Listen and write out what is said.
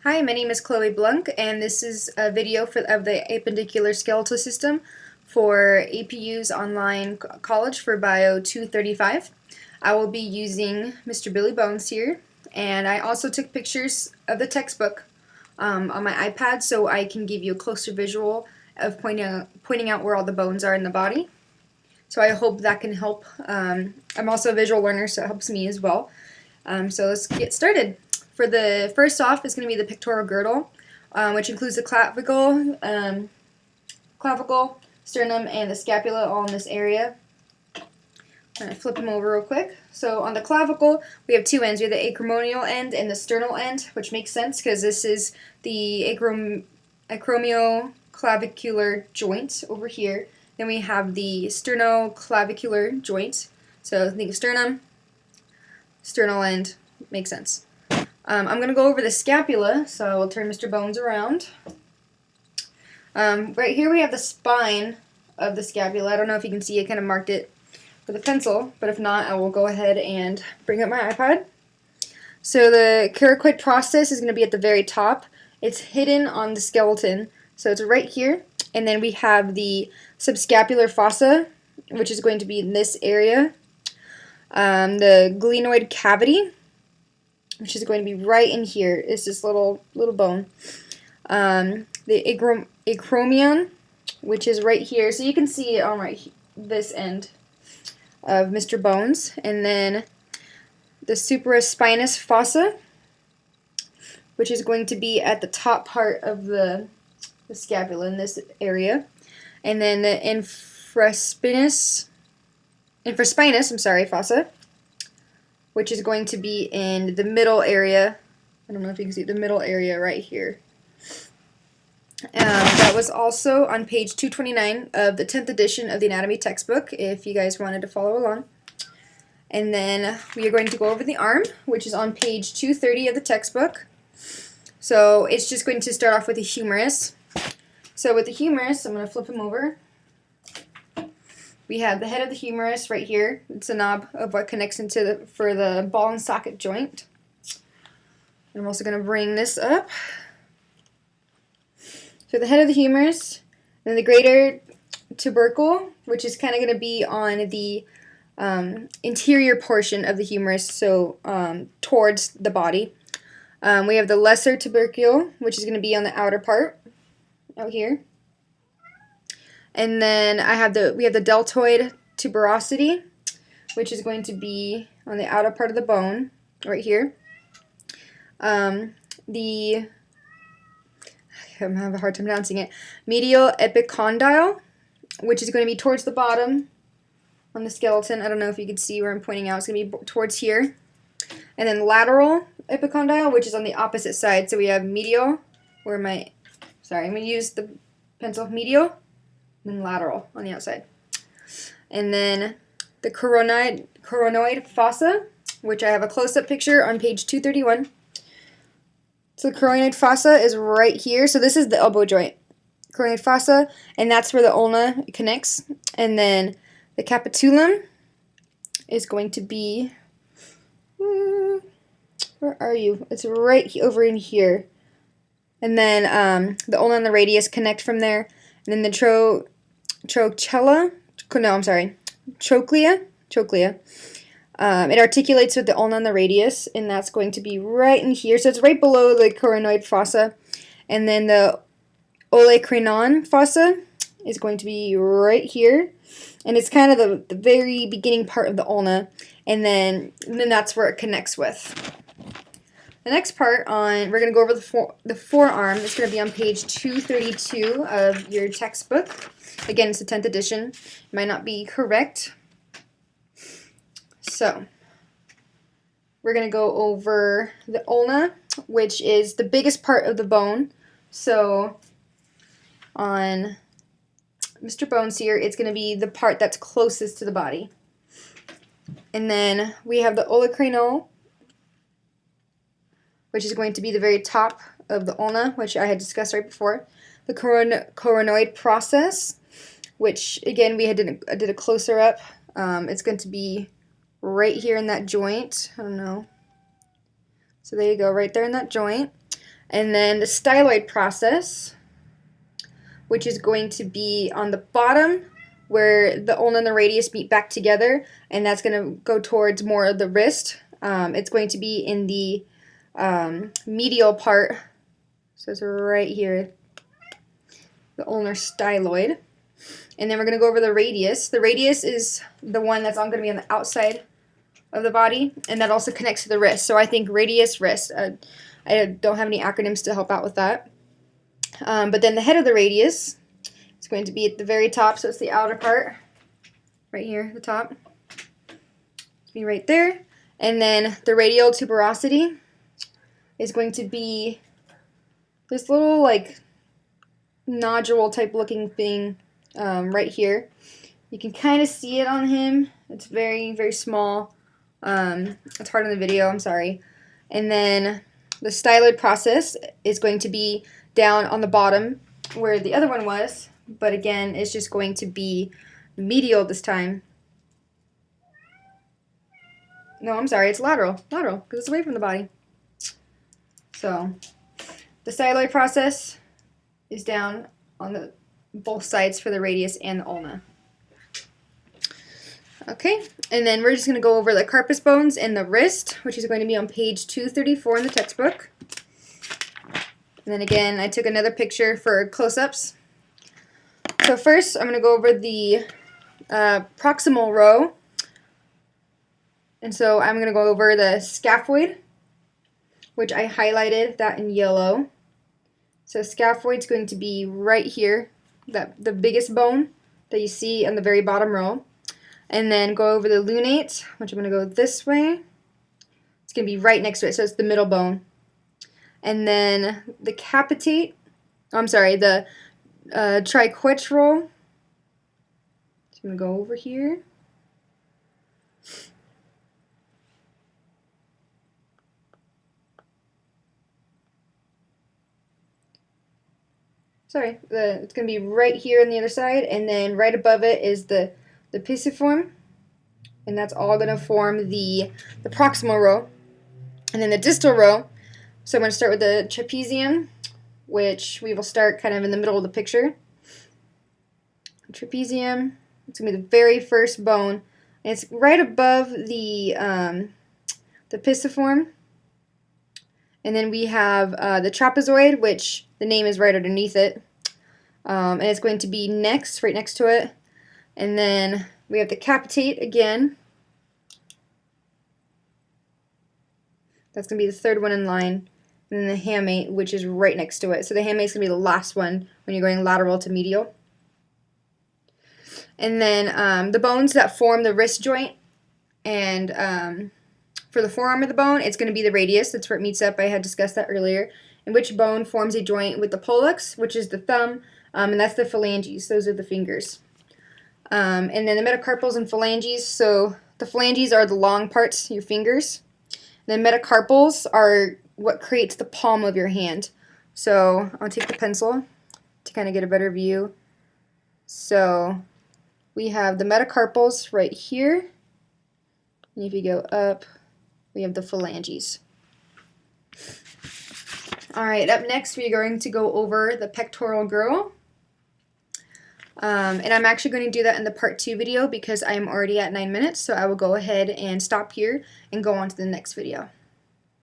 Hi, my name is Chloe Blunk, and this is a video of the appendicular skeletal system for APU's online college for Bio 235. I will be using Mr. Billy Bones here, and I also took pictures of the textbook on my iPad so I can give you a closer visual of pointing out where all the bones are in the body. So I hope that can help. I'm also a visual learner, so it helps me as well. So let's get started. For the first off is going to be the pectoral girdle, which includes the clavicle, sternum, and the scapula all in this area. I'm going to flip them over real quick. So on the clavicle, we have two ends. We have the acromial end and the sternal end, which makes sense because this is the acromioclavicular joint over here. Then we have the sternoclavicular joint. So think of sternum, sternal end, makes sense. I'm going to go over the scapula, so I'll turn Mr. Bones around. Right here we have the spine of the scapula. I don't know if you can see, I kind of marked it with a pencil, but if not, I will go ahead and bring up my iPad. So the coracoid process is going to be at the very top. It's hidden on the skeleton, so it's right here. And then we have the subscapular fossa, which is going to be in this area. The glenoid cavity, which is going to be right in here, is this little bone. The acromion, which is right here, so you can see it on this end of Mr. Bones. And then the supraspinous fossa, which is going to be at the top part of the scapula in this area. And then the infraspinous fossa, which is going to be in the middle area. I don't know if you can see the middle area right here. That was also on page 229 of the 10th edition of the anatomy textbook, if you guys wanted to follow along. And then we are going to go over the arm, which is on page 230 of the textbook. So it's just going to start off with the humerus. So with the humerus, I'm going to flip him over. We have the head of the humerus right here. It's a knob of what connects into for the ball and socket joint. And I'm also going to bring this up. So the head of the humerus, then the greater tubercle, which is kind of going to be on the interior portion of the humerus, so towards the body. We have the lesser tubercle, which is going to be on the outer part, out here. And then we have the deltoid tuberosity, which is going to be on the outer part of the bone, right here. I'm having a hard time pronouncing it. Medial epicondyle, which is going to be towards the bottom on the skeleton. I don't know if you can see where I'm pointing out. It's going to be towards here. And then lateral epicondyle, which is on the opposite side. So we have medial, I'm going to use the pencil, medial, and then lateral on the outside. And then the coronoid fossa, which I have a close-up picture on page 231. So the coronoid fossa is right here. So this is the elbow joint, coronoid fossa, and that's where the ulna connects. And then the capitulum is going to be, where are you? It's right over in here. And then the ulna and the radius connect from there. And then the trochlea. It articulates with the ulna and the radius, and that's going to be right in here. So it's right below the coronoid fossa. And then the olecranon fossa is going to be right here. And it's kind of the very beginning part of the ulna. And then that's where it connects with. The next part we're going to go over the forearm. It's going to be on page 232 of your textbook. Again, it's the 10th edition. It might not be correct. So, we're going to go over the ulna, which is the biggest part of the bone. So, on Mr. Bones here, it's going to be the part that's closest to the body. And then we have the olecranon, which is going to be the very top of the ulna, which I had discussed right before. The coronoid process, which again I did a closer up. It's going to be right here in that joint. I don't know. So there you go, right there in that joint. And then the styloid process, which is going to be on the bottom where the ulna and the radius meet back together, and that's going to go towards more of the wrist. It's going to be in the medial part, so it's right here, the ulnar styloid. And then we're going to go over the radius. The radius is the one that's going to be on the outside of the body, and that also connects to the wrist. So I think radius, wrist. I don't have any acronyms to help out with that. But then the head of the radius is going to be at the very top, so it's the outer part, right here, the top. It's be right there. And then the radial tuberosity is going to be this little like nodule type looking thing right here. You can kind of see it on him. It's very, very small. It's hard on the video, I'm sorry. And then the styloid process is going to be down on the bottom where the other one was, but again, it's just going to be medial this time. No, I'm sorry, it's lateral, because it's away from the body. So, the styloid process is down on the both sides for the radius and the ulna. Okay, and then we're just going to go over the carpus bones and the wrist, which is going to be on page 234 in the textbook. And then again, I took another picture for close-ups. So first, I'm going to go over the proximal row. And so I'm going to go over the scaphoid, which I highlighted that in yellow. So scaphoid's going to be right here, the biggest bone that you see on the very bottom row. And then go over the lunate, which I'm going to go this way. It's going to be right next to it, so it's the middle bone. And then the capitate, the triquetral. So I'm going to go over here. It's going to be right here on the other side, and then right above it is the pisiform, and that's all going to form the proximal row. And then the distal row, so I'm going to start with the trapezium, which we will start kind of in the middle of the picture. Trapezium, it's going to be the very first bone, and it's right above the pisiform. And then we have the trapezoid, which the name is right underneath it, and it's going to be next, right next to it. And then we have the capitate again. That's going to be the third one in line. And then the hamate, which is right next to it. So the hamate is going to be the last one when you're going lateral to medial. And then the bones that form the wrist joint, and for the forearm of the bone, it's going to be the radius. That's where it meets up. I had discussed that earlier. And which bone forms a joint with the pollex, which is the thumb, and that's the phalanges. Those are the fingers. And then the metacarpals and phalanges. So the phalanges are the long parts, your fingers. The metacarpals are what creates the palm of your hand. So I'll take the pencil to kind of get a better view. So we have the metacarpals right here. And if you go up, we have the phalanges. Alright, up next we're going to go over the pectoral girdle. And I'm actually going to do that in the part 2 video because I'm already at 9 minutes, so I will go ahead and stop here and go on to the next video.